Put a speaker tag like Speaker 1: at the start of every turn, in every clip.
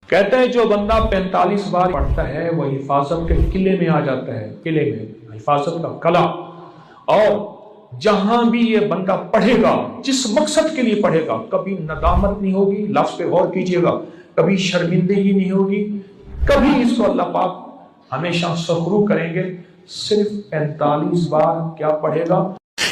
Speaker 1: کہتے ہیں جو بندہ 45 بار پڑھتا ہے وہ حفاظت کے قلعے میں آ جاتا ہے، قلعے میں حفاظت کا قلعہ۔ اور جہاں بھی یہ بندہ پڑھے گا، جس مقصد کے لیے پڑھے گا، کبھی ندامت نہیں ہوگی، لفظ پہ غور کیجئے گا، کبھی شرمندگی نہیں ہوگی، کبھی اس کو اللہ پاک ہمیشہ سخرو کریں گے۔ صرف 45 بار کیا پڑھے گا؟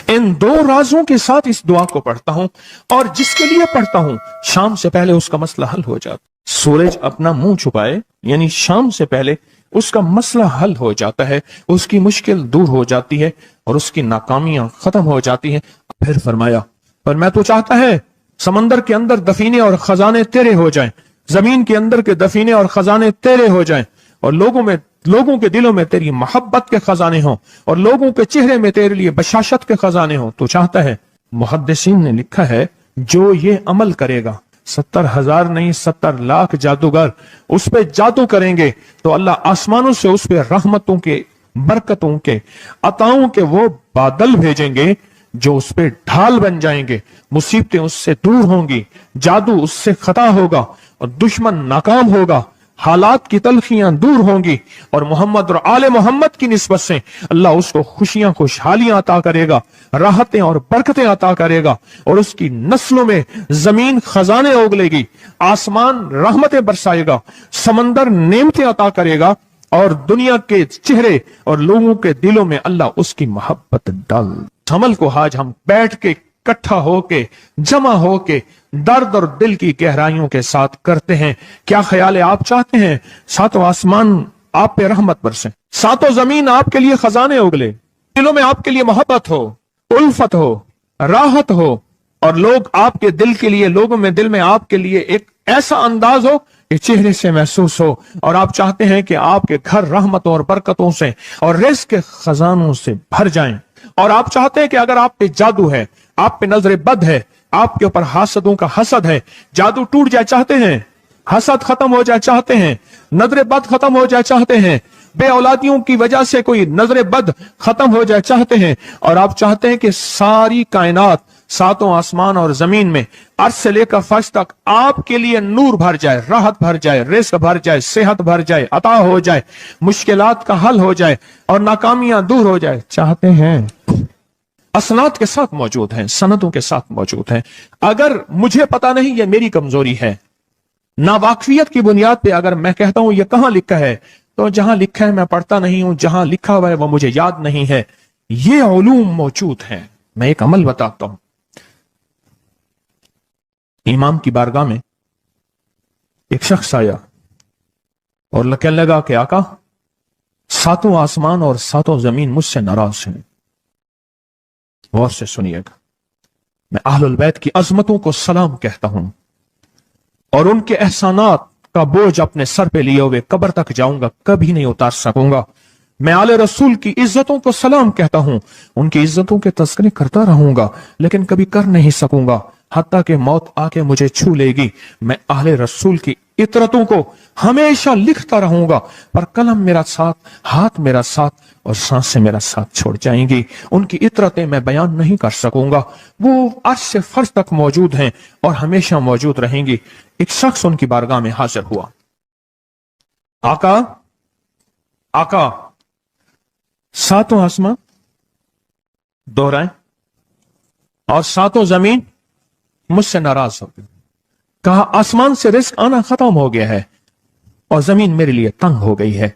Speaker 1: ان دو رازوں کے ساتھ اس دعا کو پڑھتا ہوں، اور جس کے لیے پڑھتا ہوں شام سے پہلے اس کا مسئلہ حل ہو جاتا۔ سورج اپنا منہ چھپائے یعنی شام سے پہلے اس کا مسئلہ حل ہو جاتا ہے، اس کی مشکل دور ہو جاتی ہے اور اس کی ناکامیاں ختم ہو جاتی ہیں۔ پھر فرمایا، پر میں تو چاہتا ہے سمندر کے اندر دفینے اور خزانے تیرے ہو جائیں، زمین کے اندر کے دفینے اور خزانے تیرے ہو جائیں، اور لوگوں کے دلوں میں تیری محبت کے خزانے ہوں، اور لوگوں کے چہرے میں تیرے لیے بشاشت کے خزانے ہوں۔ تو چاہتا ہے، محدثین نے لکھا ہے، جو یہ عمل کرے گا، 70,000 نہیں 70 لاکھ جادوگر اس پہ جادو کریں گے تو اللہ آسمانوں سے اس پہ رحمتوں کے، برکتوں کے، عطاؤں کے وہ بادل بھیجیں گے جو اس پہ ڈھال بن جائیں گے، مصیبتیں اس سے دور ہوں گی، جادو اس سے خطا ہوگا اور دشمن ناکام ہوگا، حالات کی تلخیاں دور ہوں گی، اور محمد اور آل محمد کی نسبت سے اللہ اس کو خوشیاں، خوشحالیاں عطا کرے گا، راحتیں اور برکتیں عطا کرے گا، اور اس کی نسلوں میں زمین خزانے اگلے گی، آسمان رحمتیں برسائے گا، سمندر نعمتیں عطا کرے گا، اور دنیا کے چہرے اور لوگوں کے دلوں میں اللہ اس کی محبت ڈال۔ عمل کو آج ہم بیٹھ کے اکٹھا ہو کے، جمع ہو کے، درد اور دل کی گہرائیوں کے ساتھ کرتے ہیں۔ کیا خیال ہے؟ آپ چاہتے ہیں ساتوں آسمان آپ پہ رحمت برسے، ساتوں زمین آپ کے لیے خزانے اگلے، دلوں میں آپ کے لیے محبت ہو، الفت ہو، راحت ہو، اور لوگ آپ کے دل کے لیے، لوگوں میں دل میں آپ کے لیے ایک ایسا انداز ہو کہ چہرے سے محسوس ہو، اور آپ چاہتے ہیں کہ آپ کے گھر رحمتوں اور برکتوں سے اور رزق کے خزانوں سے بھر جائیں، اور آپ چاہتے ہیں کہ اگر آپ پہ جادو ہے، آپ پہ نظر بد ہے، آپ کے اوپر حاسدوں کا حسد ہے، جادو ٹوٹ جائے چاہتے ہیں، حسد ختم ہو جائے چاہتے ہیں، نظر بد ختم ہو جائے چاہتے ہیں، بے اولادیوں کی وجہ سے کوئی نظر بد ختم ہو جائے چاہتے ہیں، اور آپ چاہتے ہیں کہ ساری کائنات، ساتوں آسمان اور زمین میں، عرش سے لے کر فرش تک آپ کے لیے نور بھر جائے، راحت بھر جائے، رزق بھر جائے، صحت بھر جائے، عطا ہو جائے، مشکلات کا حل ہو جائے اور ناکامیاں دور ہو جائے چاہتے ہیں۔ اسناد کے ساتھ موجود ہیں، سندوں کے ساتھ موجود ہیں۔ اگر مجھے پتا نہیں، یہ میری کمزوری ہے، ناواقفیت کی بنیاد پہ اگر میں کہتا ہوں یہ کہاں لکھا ہے، تو جہاں لکھا ہے میں پڑھتا نہیں ہوں، جہاں لکھا ہوا ہے وہ مجھے یاد نہیں ہے۔ یہ علوم موجود ہیں۔ میں ایک عمل بتاتا ہوں۔ امام کی بارگاہ میں ایک شخص آیا اور کہنے لگا کہ آقا، ساتوں آسمان اور ساتوں زمین مجھ سے ناراض ہیں۔ غور سے سنیے گا، میں اہل البیت کی عظمتوں کو سلام کہتا ہوں، اور ان کے احسانات کا بوجھ اپنے سر پہ لیے ہوئے قبر تک جاؤں گا، کبھی نہیں اتار سکوں گا۔ میں آل رسول کی عزتوں کو سلام کہتا ہوں، ان کی عزتوں کے تذکرے کرتا رہوں گا، لیکن کبھی کر نہیں سکوں گا، حتیٰ کہ موت آ کے مجھے چھو لے گی۔ میں اہل رسول کی عطرتوں کو ہمیشہ لکھتا رہوں گا، پر قلم میرا ساتھ، ہاتھ میرا ساتھ اور سانسیں میرا ساتھ چھوڑ جائیں گی۔ ان کی عطرتیں میں بیان نہیں کر سکوں گا، وہ عرش سے فرش تک موجود ہیں اور ہمیشہ موجود رہیں گی۔ ایک شخص ان کی بارگاہ میں حاضر ہوا۔ آقا، آقا، ساتوں آسمان دوہرائیں اور ساتوں زمین مجھ سے ناراض ہو گئی۔ کہا آسمان سے رزق آنا ختم ہو گیا ہے اور زمین میرے لیے تنگ ہو گئی ہے۔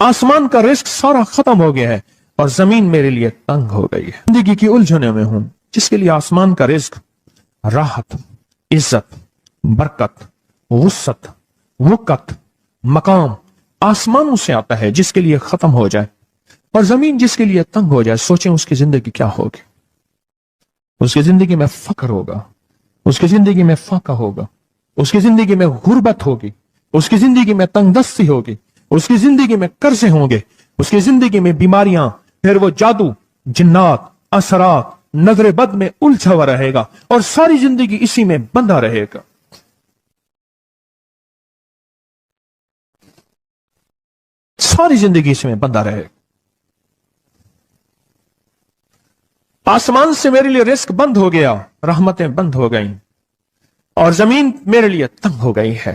Speaker 1: آسمان کا رزق سارا ختم ہو گیا ہے اور زمین میرے لیے تنگ ہو گئی ہے۔ زندگی کی الجھنوں میں ہوں، جس کے لیے آسمان کا رزق، راحت، عزت، برکت، وسعت، وقت، مقام آسمانوں سے آتا ہے، جس کے لیے ختم ہو جائے، اور زمین جس کے لیے تنگ ہو جائے، سوچیں اس کی زندگی کیا ہوگی۔ اس کی زندگی میں فقر ہوگا، اس کی زندگی میں فاقہ ہوگا، اس کی زندگی میں غربت ہوگی، اس کی زندگی میں تنگ دستی ہوگی، اس کی زندگی میں قرضے ہوں گے، اس کی زندگی میں بیماریاں، پھر وہ جادو، جنات، اثرات، نظر بد میں الجھا ہوا رہے گا، اور ساری زندگی اسی میں بندھا رہے گا۔ ساری زندگی اس میں بندھا رہے گا۔ آسمان سے میرے لیے رزق بند ہو گیا، رحمتیں بند ہو گئیں، اور زمین میرے لیے تنگ ہو گئی ہے۔